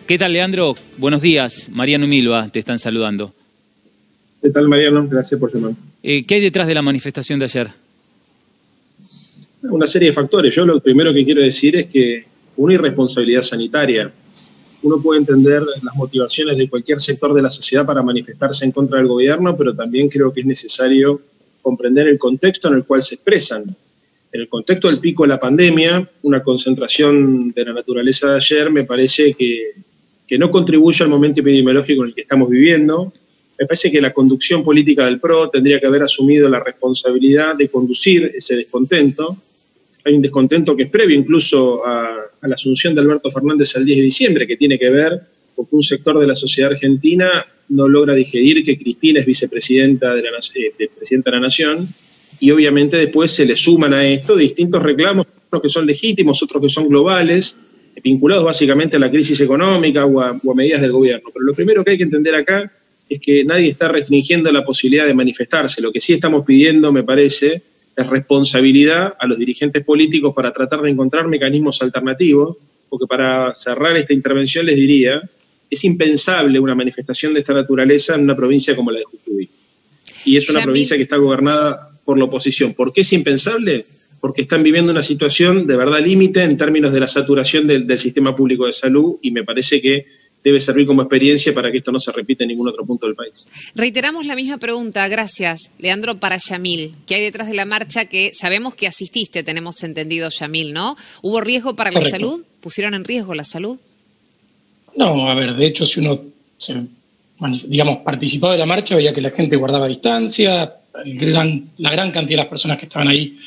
¿Qué tal, Leandro? Buenos días. Mariano y Milva te están saludando. ¿Qué tal, Mariano? Gracias por llamar. ¿Qué hay detrás de la manifestación de ayer? Una serie de factores. Yo lo primero que quiero decir es que una irresponsabilidad sanitaria. Uno puede entender las motivaciones de cualquier sector de la sociedad para manifestarse en contra del gobierno, pero también creo que es necesario comprender el contexto en el cual se expresan. En el contexto del pico de la pandemia, una concentración de la naturaleza de ayer me parece que no contribuye al momento epidemiológico en el que estamos viviendo. Me parece que la conducción política del PRO tendría que haber asumido la responsabilidad de conducir ese descontento. Hay un descontento que es previo incluso a la asunción de Alberto Fernández al 10 de diciembre, que tiene que ver con que un sector de la sociedad argentina no logra digerir que Cristina es vicepresidenta presidenta de la Nación, y obviamente después se le suman a esto distintos reclamos, unos que son legítimos, otros que son globales, vinculados básicamente a la crisis económica o a medidas del gobierno. Pero lo primero que hay que entender acá es que nadie está restringiendo la posibilidad de manifestarse. Lo que sí estamos pidiendo, me parece, es responsabilidad a los dirigentes políticos para tratar de encontrar mecanismos alternativos, porque para cerrar esta intervención les diría, es impensable una manifestación de esta naturaleza en una provincia como la de Jujuy. Y es una provincia que está gobernada por la oposición. ¿Por qué es impensable? Porque están viviendo una situación de verdad límite en términos de la saturación del sistema público de salud, y me parece que debe servir como experiencia para que esto no se repita en ningún otro punto del país. Reiteramos la misma pregunta, gracias, Leandro, para Yamil. ¿Qué hay detrás de la marcha? Que sabemos que asististe, tenemos entendido, Yamil, ¿no? ¿Hubo riesgo para la salud? ¿Pusieron en riesgo la salud? No, a ver, de hecho, si uno, participaba de la marcha, veía que la gente guardaba distancia, la gran cantidad de las personas que estaban ahí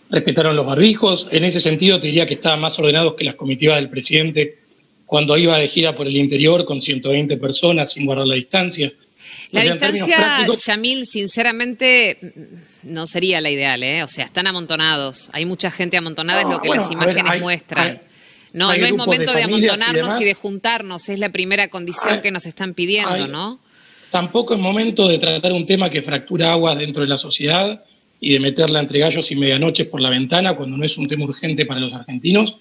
respetaron los barbijos. En ese sentido, te diría que estaban más ordenados que las comitivas del presidente cuando iba de gira por el interior con 120 personas sin guardar la distancia. La distancia, Yamil, sinceramente, no sería la ideal, ¿eh? O sea, están amontonados. Hay mucha gente amontonada, es lo que las imágenes muestran. No es momento de amontonarnos y de juntarnos, es la primera condición que nos están pidiendo, ¿no? Tampoco es momento de tratar un tema que fractura aguas dentro de la sociedad y de meterla entre gallos y medianoches por la ventana cuando no es un tema urgente para los argentinos.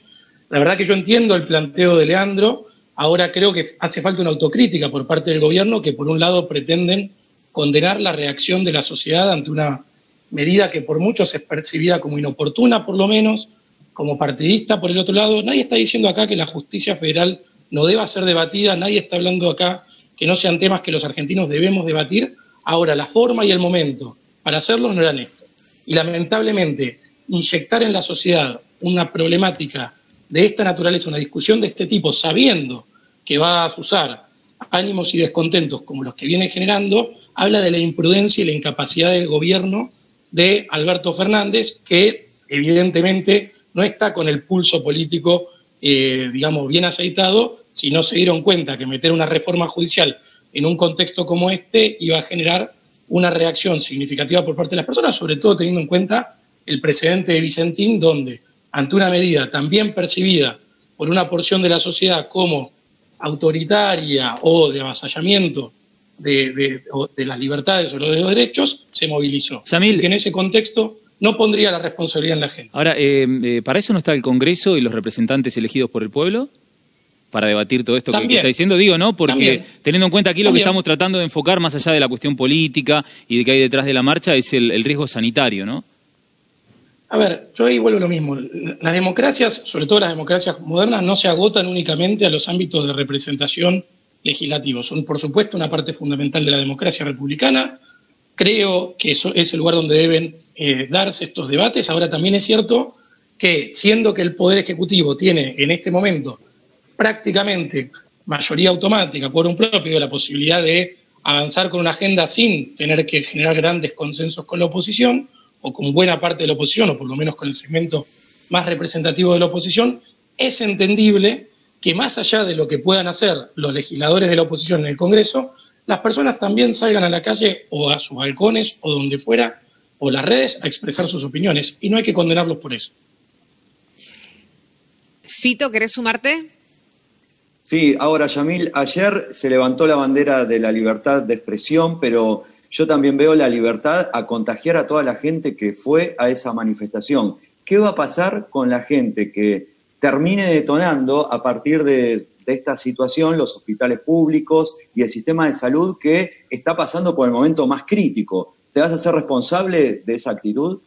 La verdad que yo entiendo el planteo de Leandro. Ahora creo que hace falta una autocrítica por parte del gobierno, que por un lado pretenden condenar la reacción de la sociedad ante una medida que por muchos es percibida como inoportuna, por lo menos, como partidista. Por el otro lado, nadie está diciendo acá que la justicia federal no deba ser debatida, nadie está hablando acá que no sean temas que los argentinos debemos debatir. Ahora, la forma y el momento para hacerlos no eran esto. Y lamentablemente, inyectar en la sociedad una problemática de esta naturaleza, una discusión de este tipo, sabiendo que va a azuzar ánimos y descontentos como los que viene generando, habla de la imprudencia y la incapacidad del gobierno de Alberto Fernández, que evidentemente no está con el pulso político, bien aceitado, si no se dieron cuenta que meter una reforma judicial en un contexto como este iba a generar una reacción significativa por parte de las personas, sobre todo teniendo en cuenta el precedente de Vicentín, donde ante una medida también percibida por una porción de la sociedad como autoritaria o de avasallamiento de las libertades o de los derechos, se movilizó. Yamil, así que en ese contexto no pondría la responsabilidad en la gente. Ahora, ¿para eso no está el Congreso y los representantes elegidos por el pueblo? Para debatir todo esto que está diciendo, digo, ¿no? Porque teniendo en cuenta aquí lo que estamos tratando de enfocar más allá de la cuestión política y de que hay detrás de la marcha es el riesgo sanitario, ¿no? A ver, yo ahí vuelvo a lo mismo. Las democracias, sobre todo las democracias modernas, no se agotan únicamente a los ámbitos de representación legislativos. Son, por supuesto, una parte fundamental de la democracia republicana. Creo que eso es el lugar donde deben darse estos debates. Ahora también es cierto que, siendo que el Poder Ejecutivo tiene en este momento prácticamente mayoría automática, quórum propio, la posibilidad de avanzar con una agenda sin tener que generar grandes consensos con la oposición, o con buena parte de la oposición, o por lo menos con el segmento más representativo de la oposición, es entendible que más allá de lo que puedan hacer los legisladores de la oposición en el Congreso, las personas también salgan a la calle o a sus balcones o donde fuera, o las redes, a expresar sus opiniones, y no hay que condenarlos por eso. Fito, ¿querés sumarte? Sí, ahora, Yamil, ayer se levantó la bandera de la libertad de expresión, pero yo también veo la libertad a contagiar a toda la gente que fue a esa manifestación. ¿Qué va a pasar con la gente que termine detonando a partir de de esta situación los hospitales públicos y el sistema de salud que está pasando por el momento más crítico. ¿Te vas a hacer responsable de esa actitud?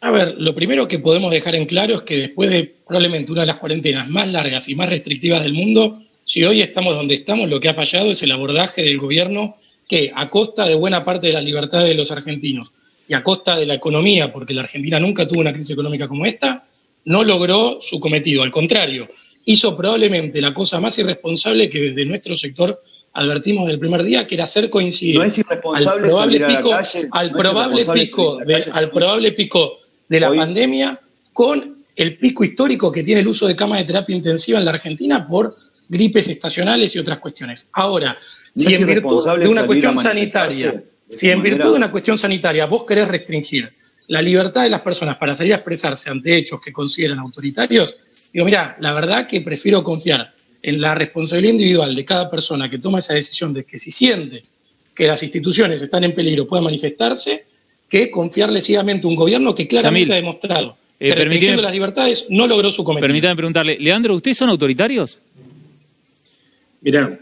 A ver, lo primero que podemos dejar en claro es que después de probablemente una de las cuarentenas más largas y más restrictivas del mundo, si hoy estamos donde estamos, lo que ha fallado es el abordaje del gobierno que, a costa de buena parte de la libertad de los argentinos y a costa de la economía, porque la Argentina nunca tuvo una crisis económica como esta, no logró su cometido. Al contrario, hizo probablemente la cosa más irresponsable que desde nuestro sector advertimos del primer día, que era hacer coincidir no es irresponsable salir a la calle, al probable pico de la pandemia con el pico histórico que tiene el uso de camas de terapia intensiva en la Argentina por gripes estacionales y otras cuestiones. Ahora, si en virtud de una cuestión sanitaria, vos querés restringir la libertad de las personas para salir a expresarse ante hechos que consideran autoritarios, digo, mira, la verdad que prefiero confiar en la responsabilidad individual de cada persona que toma esa decisión de que si siente que las instituciones están en peligro pueda manifestarse, que confiarle ciegamente a un gobierno que claramente ha demostrado que restringiendo las libertades no logró su cometido. Permítame preguntarle, Leandro, ¿ustedes son autoritarios? Mirá,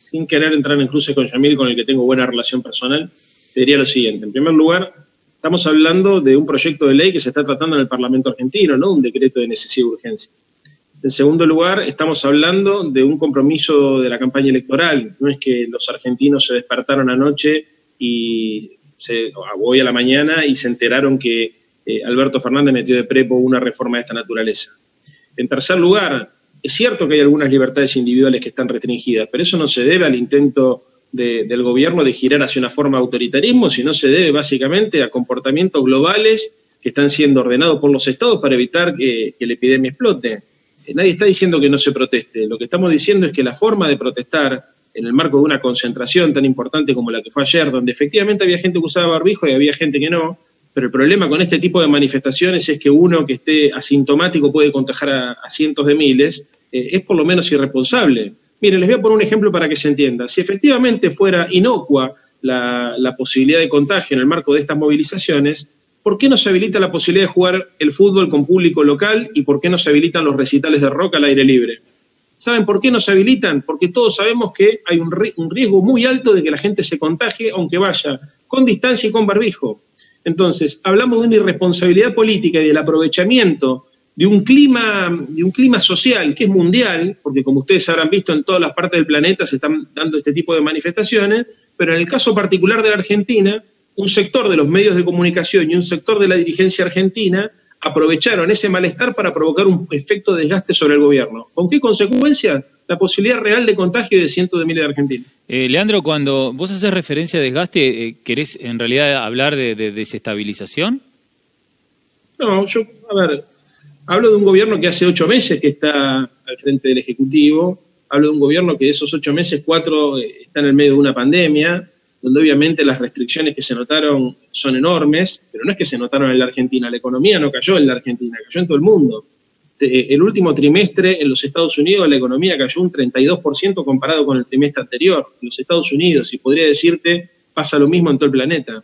sin querer entrar en cruce con Yamil, con el que tengo buena relación personal, te diría lo siguiente. En primer lugar, estamos hablando de un proyecto de ley que se está tratando en el Parlamento argentino, no un decreto de necesidad y urgencia. En segundo lugar, estamos hablando de un compromiso de la campaña electoral. No es que los argentinos se despertaron anoche y hoy a la mañana y se enteraron que Alberto Fernández metió de prepo una reforma de esta naturaleza. En tercer lugar, es cierto que hay algunas libertades individuales que están restringidas, pero eso no se debe al intento del gobierno de girar hacia una forma de autoritarismo, sino se debe básicamente a comportamientos globales que están siendo ordenados por los estados para evitar que la epidemia explote. Nadie está diciendo que no se proteste. Lo que estamos diciendo es que la forma de protestar en el marco de una concentración tan importante como la que fue ayer, donde efectivamente había gente que usaba barbijo y había gente que no, pero el problema con este tipo de manifestaciones es que uno que esté asintomático puede contagiar a cientos de miles, es por lo menos irresponsable. Miren, les voy a poner un ejemplo para que se entienda. Si efectivamente fuera inocua la posibilidad de contagio en el marco de estas movilizaciones, ¿por qué no se habilita la posibilidad de jugar el fútbol con público local y por qué no se habilitan los recitales de rock al aire libre? ¿Saben por qué no se habilitan? Porque todos sabemos que hay un riesgo muy alto de que la gente se contagie, aunque vaya con distancia y con barbijo. Entonces, hablamos de una irresponsabilidad política y del aprovechamiento de un clima social que es mundial, porque como ustedes habrán visto en todas las partes del planeta se están dando este tipo de manifestaciones, pero en el caso particular de la Argentina, un sector de los medios de comunicación y un sector de la dirigencia argentina aprovecharon ese malestar para provocar un efecto de desgaste sobre el gobierno. ¿Con qué consecuencia? La posibilidad real de contagio de cientos de miles de argentinos. Leandro, cuando vos haces referencia a desgaste, ¿querés en realidad hablar de desestabilización? No, hablo de un gobierno que hace 8 meses que está al frente del Ejecutivo, hablo de un gobierno que de esos 8 meses, 4 están en el medio de una pandemia, donde obviamente las restricciones que se notaron son enormes, pero no es que se notaron en la Argentina, la economía no cayó en la Argentina, cayó en todo el mundo. El último trimestre en los Estados Unidos la economía cayó un 32% comparado con el trimestre anterior en los Estados Unidos, y podría decirte, pasa lo mismo en todo el planeta.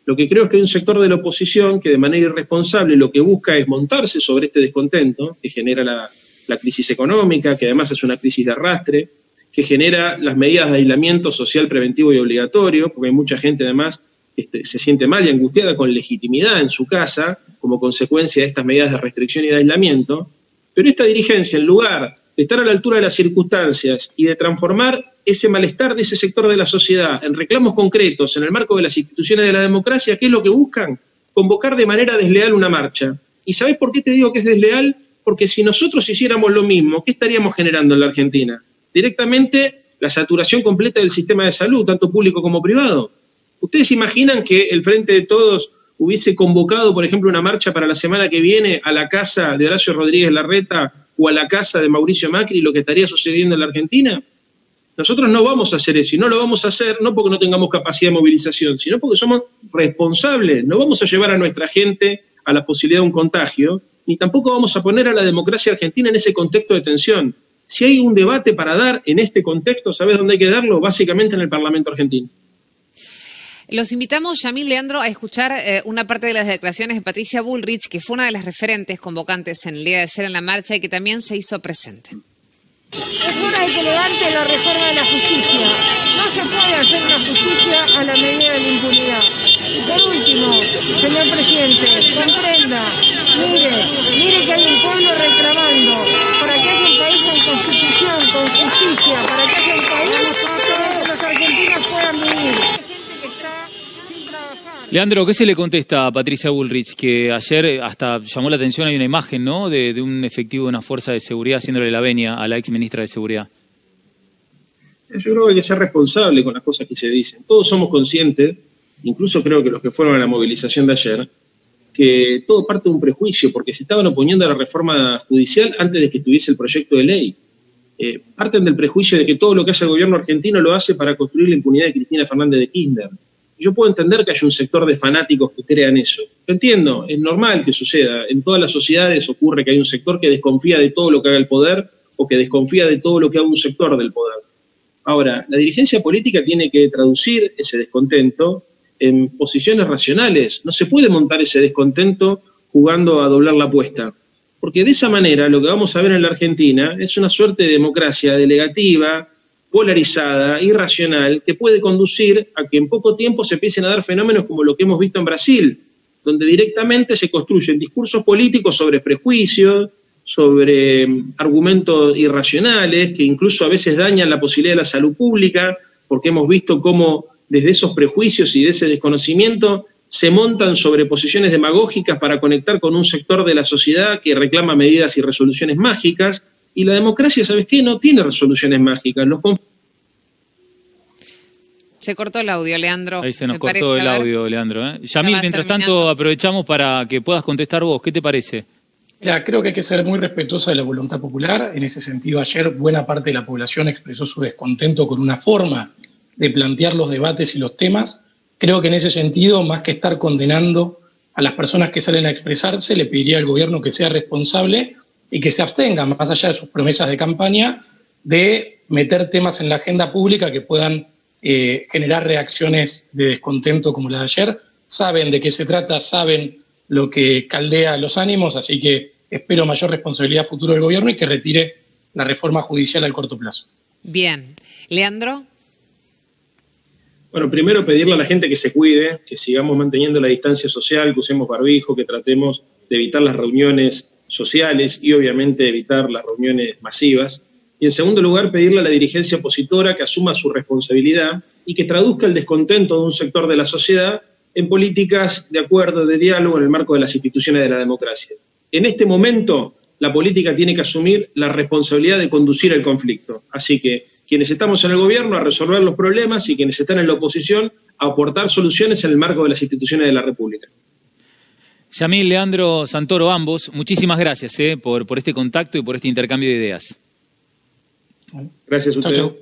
Lo que creo es que hay un sector de la oposición que de manera irresponsable lo que busca es montarse sobre este descontento que genera la crisis económica, que además es una crisis de arrastre, que genera las medidas de aislamiento social preventivo y obligatorio, porque hay mucha gente además que se siente mal y angustiada con legitimidad en su casa como consecuencia de estas medidas de restricción y de aislamiento, pero esta dirigencia, en lugar de estar a la altura de las circunstancias y de transformar ese malestar de ese sector de la sociedad en reclamos concretos en el marco de las instituciones de la democracia, ¿qué es lo que buscan? Convocar de manera desleal una marcha. ¿Y sabés por qué te digo que es desleal? Porque si nosotros hiciéramos lo mismo, ¿qué estaríamos generando en la Argentina? Directamente la saturación completa del sistema de salud, tanto público como privado. ¿Ustedes imaginan que el Frente de Todos hubiese convocado, por ejemplo, una marcha para la semana que viene a la casa de Horacio Rodríguez Larreta o a la casa de Mauricio Macri, lo que estaría sucediendo en la Argentina? Nosotros no vamos a hacer eso, y no lo vamos a hacer no porque no tengamos capacidad de movilización, sino porque somos responsables. No vamos a llevar a nuestra gente a la posibilidad de un contagio, ni tampoco vamos a poner a la democracia argentina en ese contexto de tensión. Si hay un debate para dar en este contexto, ¿sabés dónde hay que darlo? Básicamente en el Parlamento argentino. Los invitamos, Yamil, Leandro, a escuchar una parte de las declaraciones de Patricia Bullrich, que fue una de las referentes convocantes en el día de ayer en la marcha y que también se hizo presente. Es hora de que levante la reforma de la justicia. No se puede hacer una justicia a la medida de la impunidad. Y por último, señor presidente, comprenda, mire que hay un pueblo reclamando para que haya un país con constitución, con justicia, para que haya un país donde los argentinos puedan vivir. Hay gente que está sin trabajar. Leandro, ¿qué se le contesta a Patricia Bullrich? Que ayer hasta llamó la atención, hay una imagen, ¿no?, de un efectivo de una fuerza de seguridad haciéndole la venia a la ex ministra de Seguridad. Yo creo que hay que ser responsable con las cosas que se dicen. Todos somos conscientes, incluso creo que los que fueron a la movilización de ayer, que todo parte de un prejuicio, porque se estaban oponiendo a la reforma judicial antes de que estuviese el proyecto de ley. Parten del prejuicio de que todo lo que hace el gobierno argentino lo hace para construir la impunidad de Cristina Fernández de Kirchner. Yo puedo entender que haya un sector de fanáticos que crean eso. Lo entiendo, es normal que suceda. En todas las sociedades ocurre que hay un sector que desconfía de todo lo que haga el poder o que desconfía de todo lo que haga un sector del poder. Ahora, la dirigencia política tiene que traducir ese descontento en posiciones racionales. No se puede montar ese descontento jugando a doblar la apuesta. Porque de esa manera lo que vamos a ver en la Argentina es una suerte de democracia delegativa, polarizada, irracional, que puede conducir a que en poco tiempo se empiecen a dar fenómenos como lo que hemos visto en Brasil, donde directamente se construyen discursos políticos sobre prejuicios, sobre argumentos irracionales, que incluso a veces dañan la posibilidad de la salud pública, porque hemos visto cómo desde esos prejuicios y de ese desconocimiento se montan sobre posiciones demagógicas para conectar con un sector de la sociedad que reclama medidas y resoluciones mágicas, y la democracia, ¿sabes qué? No tiene resoluciones mágicas. Se cortó el audio, Leandro. Ahí se nos cortó el audio, Leandro. Yamil, mientras tanto, aprovechamos para que puedas contestar vos. ¿Qué te parece? Mira, creo que hay que ser muy respetuosa de la voluntad popular. En ese sentido, ayer buena parte de la población expresó su descontento con una forma de plantear los debates y los temas. Creo que en ese sentido, más que estar condenando a las personas que salen a expresarse, le pediría al gobierno que sea responsable y que se abstenga, más allá de sus promesas de campaña, de meter temas en la agenda pública que puedan generar reacciones de descontento como la de ayer. Saben de qué se trata, saben lo que caldea los ánimos, así que espero mayor responsabilidad futuro del gobierno y que retire la reforma judicial al corto plazo. Bien. Leandro. Bueno, primero pedirle a la gente que se cuide, que sigamos manteniendo la distancia social, que usemos barbijo, que tratemos de evitar las reuniones sociales y obviamente evitar las reuniones masivas. Y en segundo lugar, pedirle a la dirigencia opositora que asuma su responsabilidad y que traduzca el descontento de un sector de la sociedad en políticas de acuerdo, de diálogo en el marco de las instituciones de la democracia. En este momento, la política tiene que asumir la responsabilidad de conducir el conflicto. Así que quienes estamos en el gobierno a resolver los problemas y quienes están en la oposición a aportar soluciones en el marco de las instituciones de la República. Yamil, Leandro, Santoro, ambos, muchísimas gracias por este contacto y por este intercambio de ideas. Gracias a ustedes. Chau, chau.